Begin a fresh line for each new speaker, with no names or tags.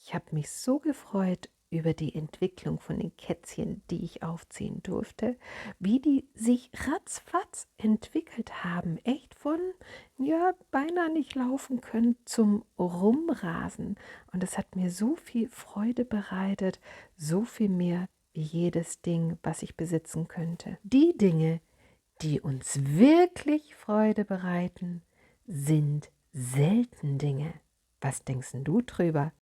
Ich habe mich so gefreut über die Entwicklung von den Kätzchen, die ich aufziehen durfte, wie die sich ratzfatz entwickelt haben. Echt von, ja, beinahe nicht laufen können zum Rumrasen. Und es hat mir so viel Freude bereitet, so viel mehr wie jedes Ding, was ich besitzen könnte. Die Dinge, die uns wirklich Freude bereiten, sind selten Dinge. Was denkst denn du drüber?